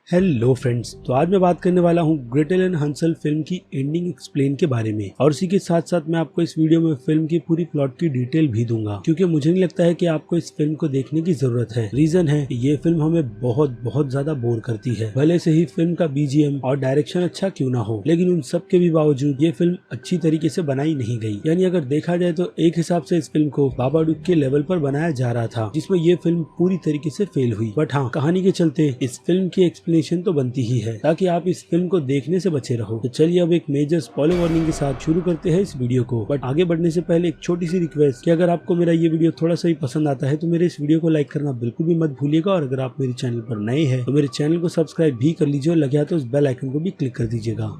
Hello friends, तो आज मैं बात करने वाला हूँ ग्रेटेल एंड हंसल फिल्म की एंडिंग एक्सप्लेन के बारे में। और इसी के साथ साथ मैं आपको इस वीडियो में फिल्म की पूरी प्लॉट की डिटेल भी दूंगा, क्योंकि मुझे नहीं लगता है कि आपको इस फिल्म को देखने की जरूरत है। रीजन है कि ये फिल्म हमें बहुत ज्यादा बोर करती है। भले से ही फिल्म का बीजीएम और डायरेक्शन अच्छा क्यों ना हो, लेकिन उन सब के भी बावजूद ये फिल्म अच्छी तरीके से बनाई नहीं गई। यानी अगर देखा जाए तो एक हिसाब से इस फिल्म को बाबाडुक के लेवल पर बनाया जा रहा था, जिसमें ये फिल्म पूरी तरीके से फेल हुई। बट हाँ, कहानी के चलते इस फिल्म की एक्सप्लेनेशन तो बनती ही है, ताकि आप इस फिल्म को देखने से बचे रहो। तो चलिए अब एक मेजर स्पॉइलर वार्निंग के साथ शुरू करते हैं इस वीडियो को। बट आगे बढ़ने से पहले एक छोटी सी रिक्वेस्ट कि अगर आपको मेरा ये वीडियो थोड़ा सा भी पसंद आता है तो मेरे इस वीडियो को लाइक करना बिल्कुल भी मत भूलिएगा। और अगर आप मेरे चैनल पर नए हैं तो मेरे चैनल को सब्सक्राइब भी कर लीजिए और लगे तो उस बेल आइकन को भी क्लिक कर दीजिएगा।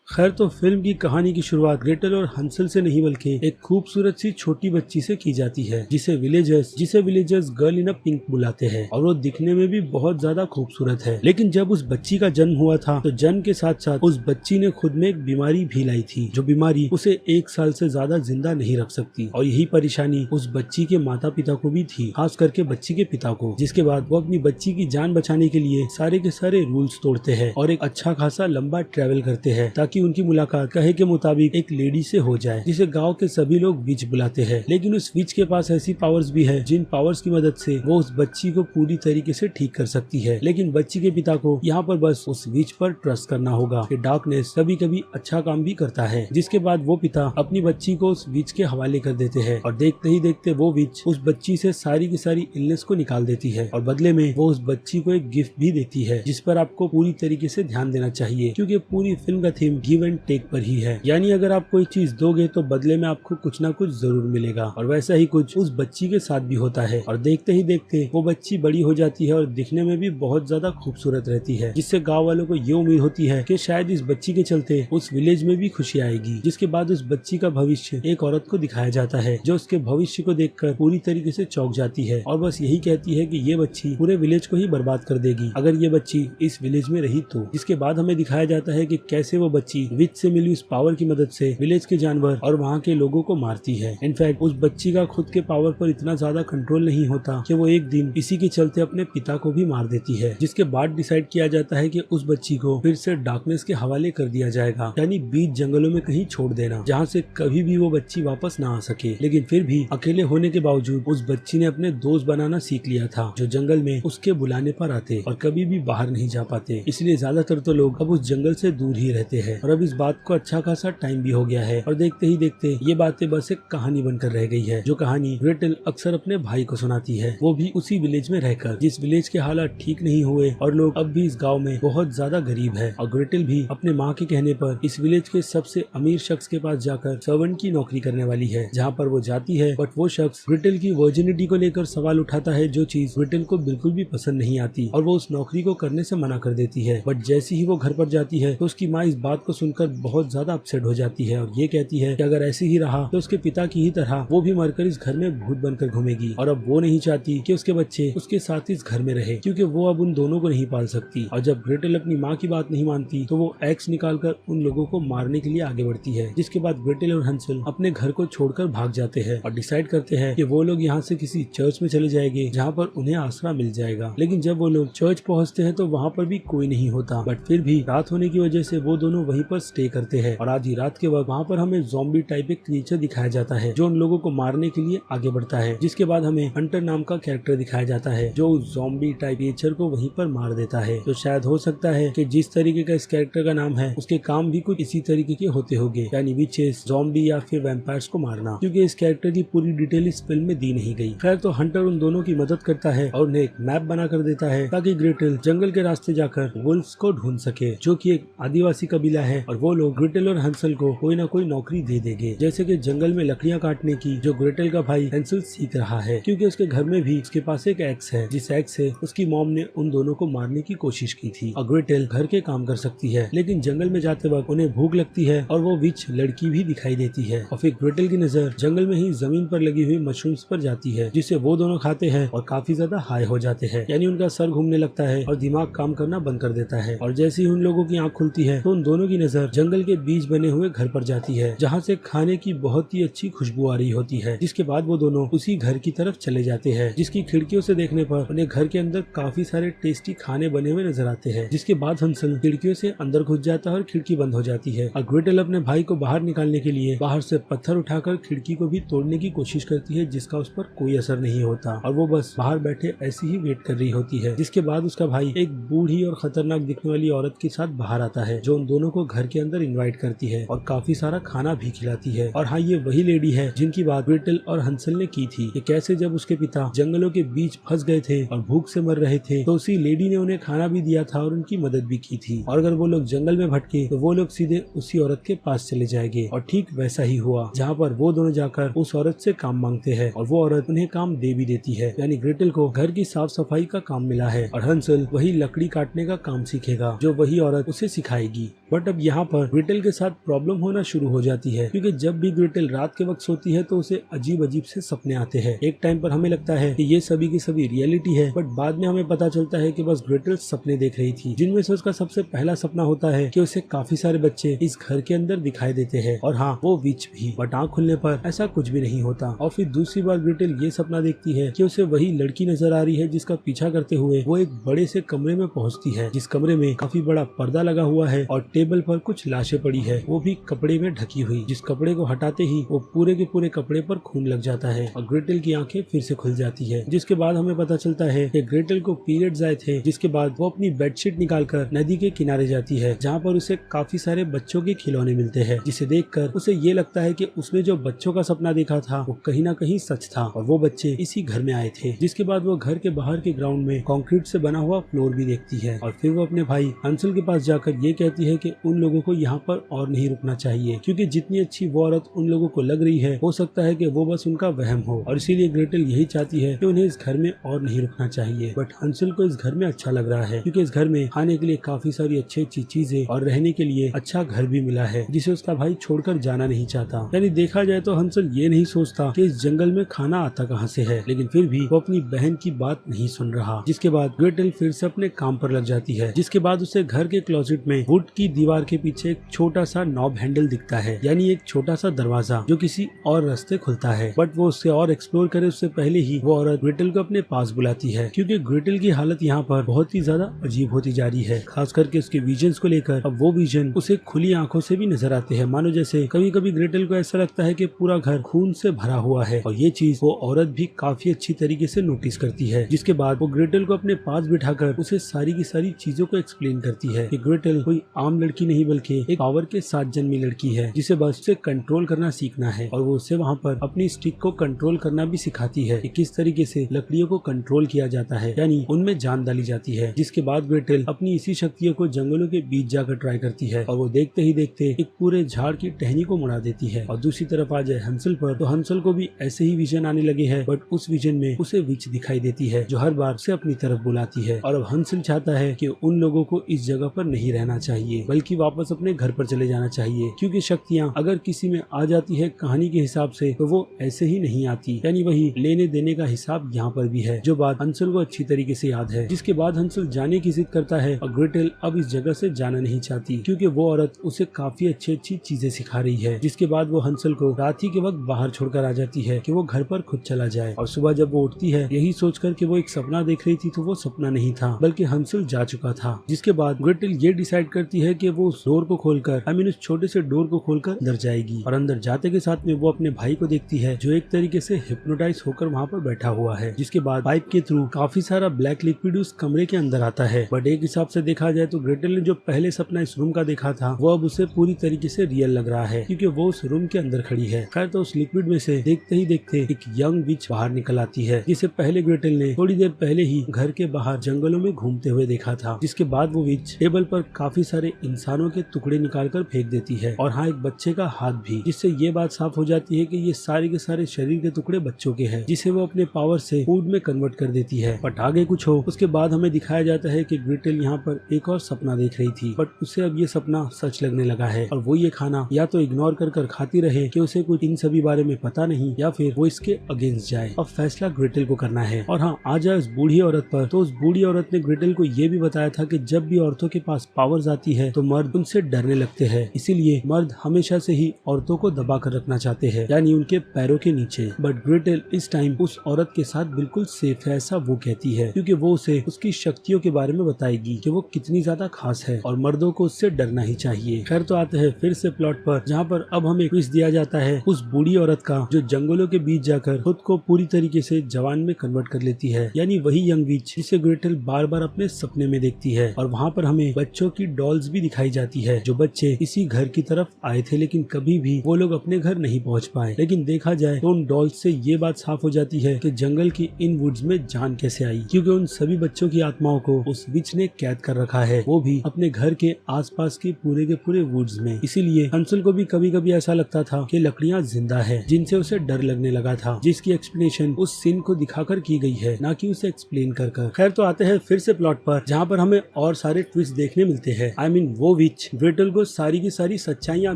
खैर, तो फिल्म की कहानी की शुरुआत ग्रेटेल और हंसल से नहीं बल्कि एक खूबसूरत सी छोटी बच्ची से की जाती है, जिसे villagers girl in a pink बुलाते हैं। और वो दिखने में भी बहुत ज्यादा खूबसूरत है। लेकिन जब उस बच्ची का जन्म हुआ था तो जन्म के साथ साथ उस बच्ची ने खुद में एक बीमारी भी लाई थी, जो बीमारी उसे 1 साल से ज्यादा जिंदा नहीं रख सकती। और यही परेशानी उस बच्ची के माता पिता को भी थी, खास करके बच्ची के पिता को। जिसके बाद वो अपनी बच्ची की जान बचाने के लिए सारे के सारे रूल्स तोड़ते हैं और एक अच्छा खासा लंबा ट्रेवल करते हैं, ताकि उनकी मुलाकात कहे के मुताबिक एक लेडी से हो जाए, जिसे गांव के सभी लोग विच बुलाते हैं। लेकिन उस विच के पास ऐसी पावर्स भी है, जिन पावर्स की मदद से वो उस बच्ची को पूरी तरीके से ठीक कर सकती है। लेकिन बच्ची के पिता को यहाँ पर बस उस विच पर ट्रस्ट करना होगा कि डार्कनेस कभी कभी अच्छा काम भी करता है। जिसके बाद वो पिता अपनी बच्ची को उस विच के हवाले कर देते हैं और देखते ही देखते वो विच उस बच्ची से सारी की सारी इलनेस को निकाल देती है। और बदले में वो उस बच्ची को एक गिफ्ट भी देती है, जिस पर आपको पूरी तरीके से ध्यान देना चाहिए, क्योंकि पूरी फिल्म का थीम गिव एंड टेक पर ही है। यानी अगर आप कोई चीज दोगे तो बदले में आपको कुछ ना कुछ जरूर मिलेगा। और वैसा ही कुछ उस बच्ची के साथ भी होता है। और देखते ही देखते वो बच्ची बड़ी हो जाती है और दिखने में भी बहुत ज्यादा खूबसूरत रहती है, जिससे गांव वालों को ये उम्मीद होती है कि शायद इस बच्ची के चलते उस विलेज में भी खुशी आएगी। जिसके बाद उस बच्ची का भविष्य एक औरत को दिखाया जाता है, जो उसके भविष्य को देखकर पूरी तरीके से चौंक जाती है और बस यही कहती है कि ये बच्ची पूरे विलेज को ही बर्बाद कर देगी अगर ये बच्ची इस विलेज में रही तो। इसके बाद हमें दिखाया जाता है कि कैसे वो बच्ची विच से मिली उस पावर की मदद से विलेज के जानवर और वहाँ के लोगों को मारती है। इनफैक्ट उस बच्ची का खुद के पावर पर इतना ज्यादा कंट्रोल नहीं होता कि वो एक दिन इसी के चलते अपने पिता को भी मार देती है। जिसके बाद डिसाइड किया जाता है कि उस बच्ची को फिर से डार्कनेस के हवाले कर दिया जाएगा, यानी बीच जंगलों में कहीं छोड़ देना, जहाँ से कभी भी वो बच्ची वापस ना आ सके। लेकिन फिर भी अकेले होने के बावजूद उस बच्ची ने अपने दोस्त बनाना सीख लिया था, जो जंगल में उसके बुलाने पर आते और कभी भी बाहर नहीं जा पाते। इसलिए ज्यादातर तो लोग अब उस जंगल से दूर ही रहते हैं। और अब इस बात को अच्छा खासा टाइम भी हो गया है और देखते ही देखते ये बातें बस एक कहानी बनकर रह गई है, जो कहानी ग्रेटेल अक्सर अपने भाई को सुनाती है, वो भी उसी विलेज में रहकर, जिस विलेज के हालात ठीक नहीं हुए और लोग अब भी इस गांव में बहुत ज्यादा गरीब है। और ग्रेटेल भी अपने माँ के कहने पर इस विलेज के सबसे अमीर शख्स के पास जाकर सर्वेंट की नौकरी करने वाली है, जहाँ पर वो जाती है। बट वो शख्स ग्रेटेल की वर्जिनिटी को लेकर सवाल उठाता है, जो चीज ग्रेटेल को बिल्कुल भी पसंद नहीं आती, और वो उस नौकरी को करने से मना कर देती है। बट जैसे ही वो घर पर जाती है तो उसकी माँ इस बात को सुनकर बहुत ज्यादा अपसेट हो जाती है और ये कहती है कि अगर ऐसे ही रहा तो उसके पिता की ही तरह वो भी मरकर इस घर में भूत बनकर घूमेगी। और अब वो नहीं चाहती कि उसके बच्चे उसके साथ इस घर में रहे, क्योंकि वो अब उन दोनों को नहीं पाल सकती। और जब ग्रेटेल अपनी माँ की बात नहीं मानती तो वो एक्स निकालकर उन लोगों को मारने के लिए आगे बढ़ती है। जिसके बाद ग्रेटेल और हंसल अपने घर को छोड़कर भाग जाते हैं और डिसाइड करते हैं कि वो लोग यहाँ से किसी चर्च में चले जाएंगे, जहाँ पर उन्हें आसरा मिल जाएगा। लेकिन जब वो लोग चर्च पहुँचते हैं तो वहाँ पर भी कोई नहीं होता। बट फिर भी रात होने की वजह से वो दोनों वहीं पर स्टे करते हैं। और आधी रात के वक्त वहाँ पर हमें ज़ॉम्बी टाइप एक क्रिएचर दिखाया जाता है, जो उन लोगों को मारने के लिए आगे बढ़ता है। जिसके बाद हमें हंटर नाम का कैरेक्टर दिखाया जाता है, जो उस ज़ॉम्बी टाइप क्रिएचर को वहीं पर मार देता है। तो शायद हो सकता है कि जिस तरीके का इस कैरेक्टर का नाम है, उसके काम भी कुछ इसी तरीके के होते होंगे, यानी विचेस, ज़ॉम्बी या फिर वैम्पायर्स को मारना, क्योंकि इस कैरेक्टर की पूरी डिटेल इस फिल्म में दी नहीं गई। खैर, तो हंटर उन दोनों की मदद करता है और उन्हें एक मैप बना कर देता है, ताकि ग्रेटेल जंगल के रास्ते जाकर वुल्फ्स को ढूंढ सके, जो कि एक आदिवासी कबीला है है और वो लोग ग्रेटल और हंसल को कोई ना कोई नौकरी दे देंगे, जैसे कि जंगल में लकड़ियां काटने की, जो ग्रेटल का भाई हैंसल सीख रहा है क्योंकि उसके घर में भी उसके पास एक एक्स है, जिस एक्स से उसकी मॉम ने उन दोनों को मारने की कोशिश की थी। और ग्रेटल घर के काम कर सकती है, लेकिन जंगल में जाते वक्त उन्हें भूख लगती है और वो विच लड़की भी दिखाई देती है। और फिर ग्रेटल की नजर जंगल में ही जमीन पर लगी हुई मशरूम्स पर जाती है, जिसे वो दोनों खाते हैं और काफी ज्यादा हाई हो जाते हैं, यानी उनका सर घूमने लगता है और दिमाग काम करना बंद कर देता है। और जैसे ही उन लोगों की आंख खुलती है तो उन दोनों की नजर जंगल के बीच बने हुए घर पर जाती है, जहाँ से खाने की बहुत ही अच्छी खुशबू आ रही होती है। जिसके बाद वो दोनों उसी घर की तरफ चले जाते हैं, जिसकी खिड़कियों से देखने पर उन्हें घर के अंदर काफी सारे टेस्टी खाने बने हुए नजर आते हैं। जिसके बाद हंसल खिड़कियों से अंदर घुस जाता है और खिड़की बंद हो जाती है। और ग्रेटल अपने भाई को बाहर निकालने के लिए बाहर से पत्थर उठाकर खिड़की को भी तोड़ने की कोशिश करती है, जिसका उस पर कोई असर नहीं होता और वो बस बाहर बैठे ऐसी ही वेट कर रही होती है। जिसके बाद उसका भाई एक बूढ़ी और खतरनाक दिखने वाली औरत के साथ बाहर आता है, जो उन दोनों को घर के अंदर इनवाइट करती है और काफी सारा खाना भी खिलाती है। और हाँ, ये वही लेडी है जिनकी बात ग्रेटल और हंसल ने की थी कि कैसे जब उसके पिता जंगलों के बीच फंस गए थे और भूख से मर रहे थे तो उसी लेडी ने उन्हें खाना भी दिया था और उनकी मदद भी की थी। और अगर वो लोग जंगल में भटके तो वो लोग सीधे उसी औरत के पास चले जाएंगे। और ठीक वैसा ही हुआ, जहाँ पर वो दोनों जाकर उस औरत से काम मांगते हैं और वो औरत उन्हें काम दे भी देती है। यानी ग्रेटल को घर की साफ सफाई का काम मिला है और हंसल वही लकड़ी काटने का काम सीखेगा, जो वही औरत उसे सिखाएगी। बट अब यहाँ पर ग्रेटल के साथ प्रॉब्लम होना शुरू हो जाती है, क्योंकि जब भी ग्रेटल रात के वक्त सोती है तो उसे अजीब अजीब से सपने आते हैं। एक टाइम पर हमें लगता है कि ये सभी की सभी रियलिटी है, बट बाद में हमें पता चलता है कि बस ग्रेटल सपने देख रही थी, जिनमें से उसका सबसे पहला सपना होता है कि उसे काफी सारे बच्चे इस घर के अंदर दिखाई देते हैं और हाँ, वो विच भी। बट आँख खुलने पर ऐसा कुछ भी नहीं होता। और फिर दूसरी बार ग्रेटल ये सपना देखती है कि उसे वही लड़की नजर आ रही है, जिसका पीछा करते हुए वो एक बड़े से कमरे में पहुंचती है, जिस कमरे में काफी बड़ा पर्दा लगा हुआ है और टेबल पर कुछ लाशें पड़ी है, वो भी कपड़े में ढकी हुई। जिस कपड़े को हटाते ही वो पूरे के पूरे कपड़े पर खून लग जाता है और ग्रेटल की आंखें फिर से खुल जाती है। जिसके बाद हमें पता चलता है कि ग्रेटल को पीरियड्स आए थे। जिसके बाद वो अपनी बेडशीट निकालकर नदी के किनारे जाती है, जहाँ पर उसे काफी सारे बच्चों के खिलौने मिलते हैं, जिसे देखकर उसे ये लगता है कि उसने जो बच्चों का सपना देखा था वो कहीं ना कहीं सच था और वो बच्चे इसी घर में आए थे। जिसके बाद वो घर के बाहर के ग्राउंड में कंक्रीट से बना हुआ फ्लोर भी देखती है और फिर वो अपने भाई हंसल के पास जाकर ये कहती है कि उन लोगों को यहाँ पर और नहीं रुकना चाहिए, क्योंकि जितनी अच्छी वो औरत उन लोगों को लग रही है, हो सकता है कि वो बस उनका वहम हो और इसीलिए ग्रेटल यही चाहती है कि उन्हें इस घर में और नहीं रुकना चाहिए। बट हंसल को इस घर में अच्छा लग रहा है, क्योंकि इस घर में खाने के लिए काफी सारी अच्छी अच्छी चीजें और रहने के लिए अच्छा घर भी मिला है, जिसे उसका भाई छोड़कर जाना नहीं चाहता। यानी देखा जाए तो हंसल ये नहीं सोचता कि इस जंगल में खाना आता कहाँ से है, लेकिन फिर भी वो अपनी बहन की बात नहीं सुन रहा। जिसके बाद ग्रेटल फिर से अपने काम पर लग जाती है। जिसके बाद उसे घर के क्लोजेट में वुड की दीवार के पीछे एक छोटा सा नॉब हैंडल दिखता है, यानी एक छोटा सा दरवाजा जो किसी और रास्ते खुलता है। बट वो उससे और एक्सप्लोर करे उससे पहले ही वो औरत ग्रेटल को अपने पास बुलाती है, क्योंकि ग्रेटल की हालत यहाँ पर बहुत ही ज्यादा अजीब होती जा रही है, खास करके उसके विजन्स को लेकर। अब वो विजन उसे खुली आंखों से भी नजर आते हैं, मानो जैसे कभी कभी ग्रेटल को ऐसा लगता है कि पूरा घर खून से भरा हुआ है। और ये चीज वो औरत भी काफी अच्छी तरीके से नोटिस करती है। जिसके बाद वो ग्रेटल को अपने पास बिठाकर उसे सारी की सारी चीजों को एक्सप्लेन करती है कि ग्रेटल कोई आम लड़की नहीं बल्कि एक पावर के साथ जन्मी लड़की है, जिसे बस उसे कंट्रोल करना सीखना है। और वो उसे वहाँ पर अपनी स्टिक को कंट्रोल करना भी सिखाती है कि किस तरीके से लकड़ियों को कंट्रोल किया जाता है, यानी उनमें जान डाली जाती है। जिसके बाद ग्रेटल अपनी इसी शक्तियों को जंगलों के बीच जाकर ट्राई करती है और वो देखते ही देखते एक पूरे झाड़ की टहनी को मुड़ा देती है। और दूसरी तरफ आ जाए हंसल पर, तो हंसल को भी ऐसे ही विजन आने लगे हैं, बट उस विजन में उसे विच दिखाई देती है, जो हर बार उसे अपनी तरफ बुलाती है। और अब हंसल चाहता है कि उन लोगों को इस जगह पर नहीं रहना चाहिए, बल्कि वापस अपने घर पर चले जाना चाहिए, क्योंकि शक्तियाँ अगर किसी में आ जाती है कहानी के हिसाब से तो वो ऐसे ही नहीं आती। यानी वही लेने देने का हिसाब यहाँ पर भी है, जो बात हंसल को अच्छी तरीके से याद है। जिसके बाद हंसल जाने की जिद करता है और ग्रेटल अब इस जगह से जाना नहीं चाहती, क्योंकि वो औरत उसे काफी अच्छी अच्छी चीजें सिखा रही है। जिसके बाद वो हंसल को रात ही के वक्त बाहर छोड़कर आ जाती है कि वो घर पर खुद चला जाए। और सुबह जब वो उठती है यही सोचकर कि वो एक सपना देख रही थी, तो वो सपना नहीं था बल्कि हंसल जा चुका था। जिसके बाद ग्रेटल ये डिसाइड करती है कि वो उस डोर को खोलकर उस छोटे से डोर को खोलकर अंदर जाएगी। और अंदर जाते के साथ में वो अपने भाई को देखती है, जो एक तरीके से हिप्नोटाइज होकर वहाँ पर बैठा हुआ है। जिसके बाद पाइप के थ्रू काफी सारा ब्लैक लिक्विड उस कमरे के अंदर आता है। बट एक हिसाब से देखा जाए तो ग्रेटल ने जो पहले सपना इस रूम का देखा था वो अब उसे पूरी तरीके से रियल लग रहा है, क्योंकि वो उस रूम के अंदर खड़ी है। खैर, तो उस लिक्विड में से देखते ही देखते एक यंग विच बाहर निकल आती है, जिसे पहले ग्रेटल ने थोड़ी देर पहले ही घर के बाहर जंगलों में घूमते हुए देखा था। जिसके बाद वो विच टेबल पर काफी सारे इंसान इंसानों के टुकड़े निकालकर फेंक देती है, और हाँ, एक बच्चे का हाथ भी, जिससे ये बात साफ हो जाती है कि ये सारे के सारे शरीर के टुकड़े बच्चों के हैं, जिसे वो अपने पावर से फूड में कन्वर्ट कर देती है। बट आगे कुछ हो उसके बाद हमें दिखाया जाता है कि ग्रेटेल यहाँ पर एक और सपना देख रही थी, बट उसे अब ये सपना सच लगने लगा है, और वो ये खाना या तो इग्नोर कर खाती रहे कि उसे कुछ इन सभी बारे में पता नहीं, या फिर वो इसके अगेंस्ट जाए। अब फैसला ग्रेटेल को करना है। और हाँ, आ जाए उस बूढ़ी औरत पर, तो उस बूढ़ी औरत ने ग्रेटेल को ये भी बताया था कि जब भी औरतों के पास पावर्स आती है तो मर्द उनसे डरने लगते हैं, इसीलिए मर्द हमेशा से ही औरतों को दबा कर रखना चाहते हैं, यानी उनके पैरों के नीचे। बट ग्रेटेल इस टाइम उस औरत के साथ बिल्कुल सेफ है, ऐसा वो कहती है, क्योंकि वो उसे उसकी शक्तियों के बारे में बताएगी कि वो कितनी ज्यादा खास है और मर्दों को उससे डरना ही चाहिए। खैर, तो आते हैं फिर से प्लॉट पर, जहाँ पर अब हमें क्विज दिया जाता है उस बूढ़ी औरत का जो जंगलों के बीच जाकर खुद को पूरी तरीके से जवान में कन्वर्ट कर लेती है, यानी वही यंग विच जिसे ग्रेटेल बार बार अपने सपने में देखती है। और वहाँ पर हमें बच्चों की डॉल्स भी दिखाई जाती है, जो बच्चे इसी घर की तरफ आए थे, लेकिन कभी भी वो लोग अपने घर नहीं पहुँच पाए। लेकिन देखा जाए तो उन डॉल्स से ये बात साफ हो जाती है कि जंगल की इन वुड्स में जान कैसे आई, क्योंकि उन सभी बच्चों की आत्माओं को उस विच ने कैद कर रखा है, वो भी अपने घर के आसपास के पूरे वुड्स में। इसीलिए हंसल को भी कभी कभी ऐसा लगता था कि लकड़ियां जिंदा है, जिनसे उसे डर लगने लगा था, जिसकी एक्सप्लेनेशन उस सीन को दिखाकर की गई है, ना कि उसे एक्सप्लेन कर। खैर, तो आते हैं फिर से प्लॉट पर, जहाँ पर हमें और सारे ट्विस्ट देखने मिलते हैं। I mean, वो विच ग्रेटेल को सारी की सारी सच्चाइयाँ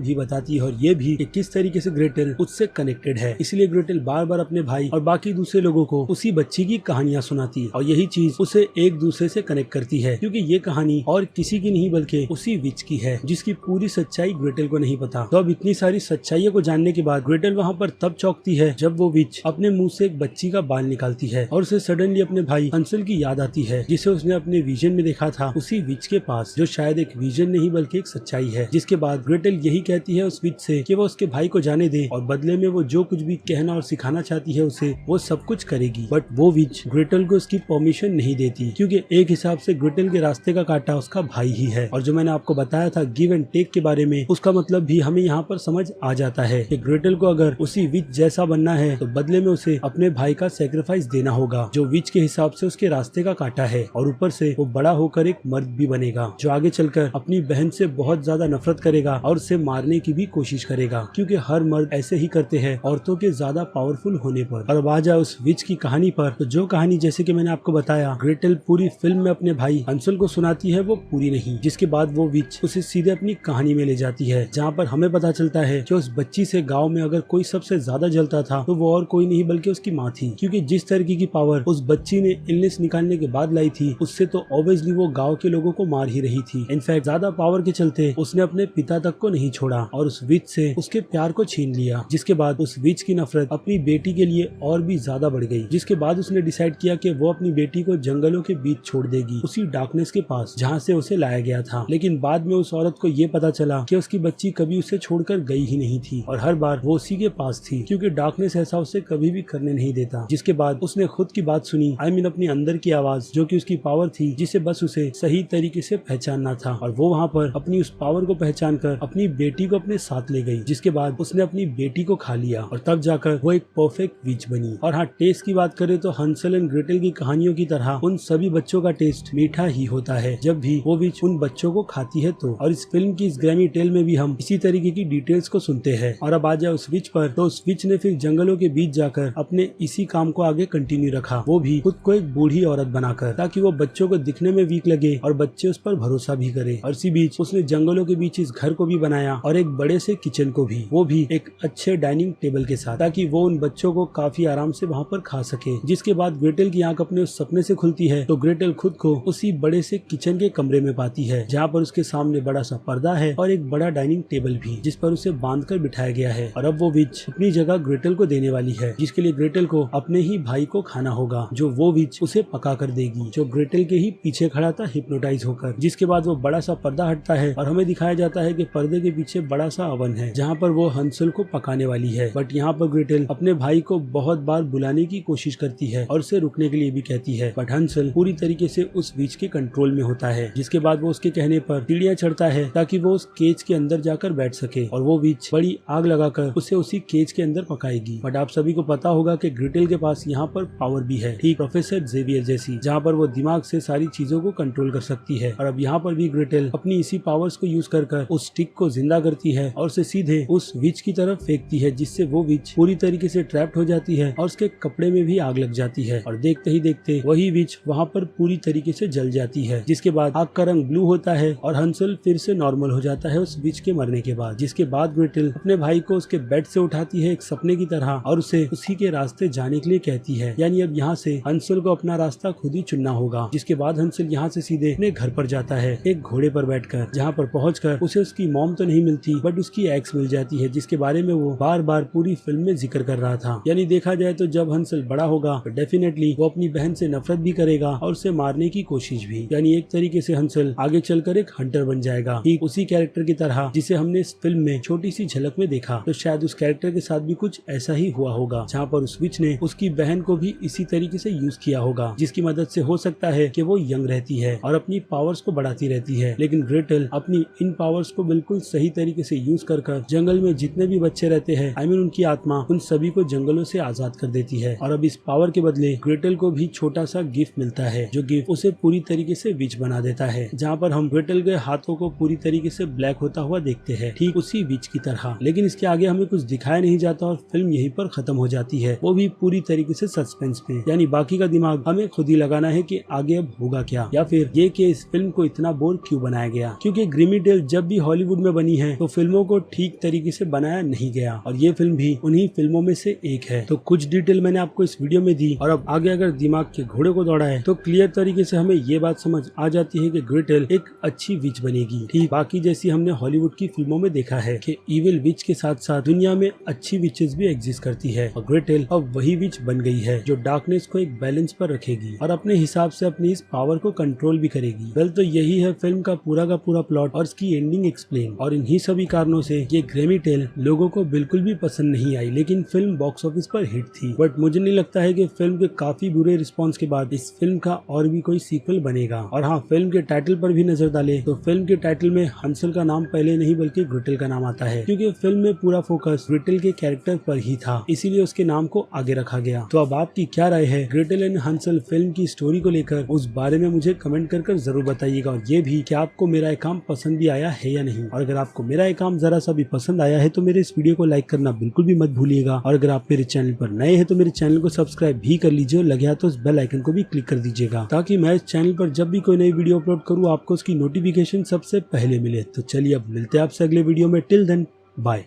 भी बताती है, और ये भी कि किस तरीके से ग्रेटेल उससे कनेक्टेड है। इसलिए ग्रेटेल बार बार अपने भाई और बाकी दूसरे लोगों को उसी बच्ची की कहानियां सुनाती है, और यही चीज उसे एक दूसरे से कनेक्ट करती है, क्योंकि ये कहानी और किसी की नहीं बल्कि उसी विच की है, जिसकी पूरी सच्चाई ग्रेटेल को नहीं पता। तो अब इतनी सारी सच्चाइयों को जानने के बाद ग्रेटेल वहाँ पर तब चौंकती है जब वो विच अपने मुंह से एक बच्ची का बाल निकालती है, और उसे सडनली अपने भाई हंसल की याद आती है, जिसे उसने अपने विजन में देखा था उसी विच के पास, जो शायद एक विजन नहीं बल्कि एक सच्चाई है। जिसके बाद ग्रेटेल यही कहती है उस विच से कि वो उसके भाई को जाने दे, और बदले में वो जो कुछ भी कहना और सिखाना चाहती है उसे वो सब कुछ करेगी। बट वो विच ग्रेटेल को उसकी परमिशन नहीं देती, क्योंकि एक हिसाब से ग्रेटेल के रास्ते का कांटा उसका भाई ही है। और जो मैंने आपको बताया था गिव एंड टेक के बारे में, उसका मतलब भी हमें यहाँ पर समझ आ जाता है कि ग्रेटेल को अगर उसी विच जैसा बनना है तो बदले में उसे अपने भाई का सेक्रीफाइस देना होगा, जो विच के हिसाब से उसके रास्ते का कांटा है, और ऊपर से वो बड़ा होकर एक मर्द भी बनेगा, जो आगे चलकर अपनी बहन से बहुत ज्यादा नफरत करेगा और उसे मारने की भी कोशिश करेगा, क्योंकि हर मर्द ऐसे ही करते हैं औरतों के ज्यादा पावरफुल होने पर। और अब आ जाए उस विच की कहानी पर, तो जो कहानी जैसे कि मैंने आपको बताया ग्रेटेल पूरी फिल्म में अपने भाई हंसल को सुनाती है, वो पूरी नहीं। जिसके बाद वो विच उसे सीधे अपनी कहानी में ले जाती है, जहाँ पर हमें पता चलता है कि उस बच्ची से गाँव में अगर कोई सबसे ज्यादा जलता था तो वो और कोई नहीं बल्कि उसकी माँ थी, क्योंकि जिस तरीके की पावर उस बच्ची ने इलनेस निकालने के बाद लाई थी, उससे तो ऑब्वियसली वो गांव के लोगों को मार ही रही थी। इनफैक्ट ज्यादा पावर के चलते उसने अपने पिता तक को नहीं छोड़ा और उस विच से उसके प्यार को छीन लिया। जिसके बाद उस विच की नफरत अपनी बेटी के लिए और भी ज्यादा बढ़ गई, जिसके बाद उसने डिसाइड किया कि वो अपनी बेटी को जंगलों के बीच छोड़ देगी, उसी डार्कनेस के पास जहाँ से उसे लाया गया था। लेकिन बाद में उस औरत को ये पता चला कि उसकी बच्ची कभी उसे छोड़कर गई ही नहीं थी, और हर बार वो उसी के पास थी, क्योंकि डार्कनेस ऐसा उसे कभी भी करने नहीं देता। जिसके बाद उसने खुद की बात सुनी, I mean अपनी अंदर की आवाज, जो कि उसकी पावर थी, जिसे बस उसे सही तरीके से पहचानना था, और वो वहाँ पर अपनी उस पावर को पहचान कर अपनी बेटी को अपने साथ ले गई। जिसके बाद उसने अपनी बेटी को खा लिया, और तब जाकर वो एक परफेक्ट विच बनी। और हाँ, टेस्ट की बात करें तो हंसल एंड ग्रेटेल की कहानियों की तरह उन सभी बच्चों का टेस्ट मीठा ही होता है जब भी वो विच उन बच्चों को खाती है तो। और इस फिल्म की इस ग्रैमी टेल में भी हम इसी तरीके की डिटेल्स को सुनते हैं। और अब आ जाए उस विच पर, तो उस विच ने फिर जंगलों के बीच जाकर अपने इसी काम को आगे कंटिन्यू रखा, वो भी खुद को एक बूढ़ी औरत बनाकर, ताकि वो बच्चों को दिखने में वीक लगे और बच्चे उस पर भरोसा भी करे। और इसी बीच उसने जंगलों के बीच इस घर को भी बनाया और एक बड़े से किचन को भी, वो भी एक अच्छे डाइनिंग टेबल के साथ, ताकि वो उन बच्चों को काफी आराम से वहाँ पर खा सके। जिसके बाद ग्रेटेल की आंख अपने उस सपने से खुलती है, तो ग्रेटेल खुद को उसी बड़े से किचन के कमरे में पाती है, जहाँ पर उसके सामने बड़ा सा पर्दा है और एक बड़ा डाइनिंग टेबल भी, जिस पर उसे बांधकर बिठाया गया है। और अब वो विच अपनी जगह ग्रेटेल को देने वाली है, जिसके लिए ग्रेटेल को अपने ही भाई को खाना होगा, जो वो विच उसे पका कर देगी, जो ग्रेटेल के ही पीछे खड़ा था हिप्नोटाइज होकर। जिसके बाद वो बड़ा सा पर्दा हटता है और हमें दिखाया जाता है कि पर्दे के पीछे बड़ा सा ओवन है, जहाँ पर वो हंसल को पकाने वाली है। बट यहाँ पर ग्रेटेल अपने भाई को बहुत बार बुलाने की कोशिश करती है और उसे रुकने के लिए भी कहती है, बट हंसल पूरी तरीके से उस विच के कंट्रोल में होता है। जिसके बाद वो उसके कहने पर सीढ़ियाँ चढ़ता है ताकि वो उस केज के अंदर जाकर बैठ सके, और वो विच बड़ी आग लगाकर उसे उसी केज के अंदर पकाएगी। बट आप सभी को पता होगा कि ग्रेटेल के पास यहाँ पर पावर भी है, ठीक प्रोफेसर जेवियर जैसी, जहाँ पर वो दिमाग से सारी चीजों को कंट्रोल कर सकती है। और अब यहाँ पर भी ग्रेटेल अपनी इसी पावर्स को यूज कर उस स्टिक को जिंदा करती है और उसे सीधे उस विच की तरफ फेंकती है, जिससे वो विच पूरी तरीके से ट्रैप्ड हो जाती है और उसके कपड़े में भी आग लग जाती है और देखते ही देखते वही विच वहाँ पर पूरी तरीके से जल जाती है, जिसके बाद आग का रंग ब्लू होता है और हंसल फिर से नॉर्मल हो जाता है उस विच के मरने के बाद। जिसके बाद ग्रेटल अपने भाई को उसके बेड से उठाती है एक सपने की तरह और उसे उसी के रास्ते जाने के लिए कहती है, यानी अब यहाँ से हंसल को अपना रास्ता खुद ही चुनना होगा। जिसके बाद हंसल यहाँ से सीधे अपने घर पर जाता है एक घोड़े पर बैठकर, जहाँ पर पहुंचकर उसे उसकी मॉम तो नहीं मिलती बट उसकी एक्स मिल जाती है, जिसके बारे में वो बार बार पूरी फिल्म में जिक्र कर रहा था। यानी देखा जाए तो जब हंसल बड़ा होगा तो डेफिनेटली वो अपनी बहन से नफरत भी करेगा और उसे मारने की कोशिश भी। यानी एक तरीके से हंसल आगे चलकर एक हंटर बन जाएगा, ठीक उसी कैरेक्टर की तरह जिसे हमने इस फिल्म में छोटी सी झलक में देखा। तो शायद उस कैरेक्टर के साथ भी कुछ ऐसा ही हुआ होगा, जहाँ पर उस विच ने उसकी बहन को भी इसी तरीके से यूज किया होगा, जिसकी मदद से हो सकता है कि वो यंग रहती है और अपनी पावर्स को बढ़ाती रहती है। लेकिन ग्रेटल अपनी इन पावर्स को बिल्कुल सही तरीके से यूज कर जंगल में जितने भी बच्चे रहते हैं, आई मीन उनकी आत्मा, उन सभी को जंगलों से आजाद कर देती है। और अब इस पावर के बदले ग्रेटल को भी छोटा सा गिफ्ट मिलता है, जो गिफ्ट उसे पूरी तरीके से विच बना देता है, जहाँ पर हम ग्रेटल के हाथों को पूरी तरीके से ब्लैक होता हुआ देखते हैं, ठीक उसी विच की तरह। लेकिन इसके आगे हमें कुछ दिखाया नहीं जाता और फिल्म यहीं पर खत्म हो जाती है, वो भी पूरी तरीके से सस्पेंस में। यानी बाकी का दिमाग हमें खुद ही लगाना है कि आगे अब होगा क्या, या फिर ये कि इस फिल्म को इतना बोर क्यों बनाया गया। क्योंकि ग्रिमी टेल जब भी हॉलीवुड में बनी है तो फिल्मों को ठीक तरीके से बनाया नहीं गया, और ये फिल्म भी उन्हीं फिल्मों में से एक है। तो कुछ डिटेल मैंने आपको इस वीडियो में दी, और अब आगे अगर दिमाग के घोड़े को दौड़ा है तो क्लियर तरीके से हमें ये बात समझ आ जाती है कि ग्रेटल एक अच्छी विच बनेगी, ठीक बाकी जैसी हमने हॉलीवुड की फिल्मों में देखा है कि इविल विच के साथ साथ दुनिया में अच्छी विचेस भी एग्जिस्ट करती है, और ग्रेटल अब वही विच बन गई है जो डार्कनेस को एक बैलेंस पर रखेगी और अपने हिसाब से अपनी इस पावर को कंट्रोल भी करेगी। वेल, तो यही है फिल्म का पूरा प्लॉट और इसकी एंडिंग एक्सप्लेन। और इन्हीं सभी कारणों से ये ग्रिमी टेल लोगों को बिल्कुल भी पसंद नहीं आई, लेकिन फिल्म बॉक्स ऑफिस पर हिट थी। बट मुझे नहीं लगता है कि फिल्म के काफी बुरे रिस्पांस के बाद इस फिल्म का और भी कोई सीक्वल बनेगा। और हाँ, फिल्म के टाइटल पर भी नजर डाले तो फिल्म के टाइटल में हंसल का नाम पहले नहीं बल्कि ग्रेटल का नाम आता है, क्योंकि फिल्म में पूरा फोकस ग्रेटल के कैरेक्टर पर ही था, इसीलिए उसके नाम को आगे रखा गया। तो अब आपकी क्या राय है ग्रेटल एंड हंसल फिल्म की स्टोरी को लेकर, उस बारे में मुझे कमेंट कर जरूर बताइएगा। और ये भी कि आपको मेरा ये काम पसंद भी आया है या नहीं। और अगर आपको मेरा ये काम जरा सा भी पसंद आया है तो मेरे इस वीडियो को लाइक करना बिल्कुल भी मत भूलिएगा। और अगर आप मेरे चैनल पर नए हैं तो मेरे चैनल को सब्सक्राइब भी कर लीजिए, और लगे हाथ तो उस बेल आइकन को भी क्लिक कर दीजिएगा, ताकि मैं इस चैनल पर जब भी कोई नई वीडियो अपलोड करूँ आपको उसकी नोटिफिकेशन सबसे पहले मिले। तो चलिए अब मिलते हैं आपसे अगले वीडियो में। Till then bye.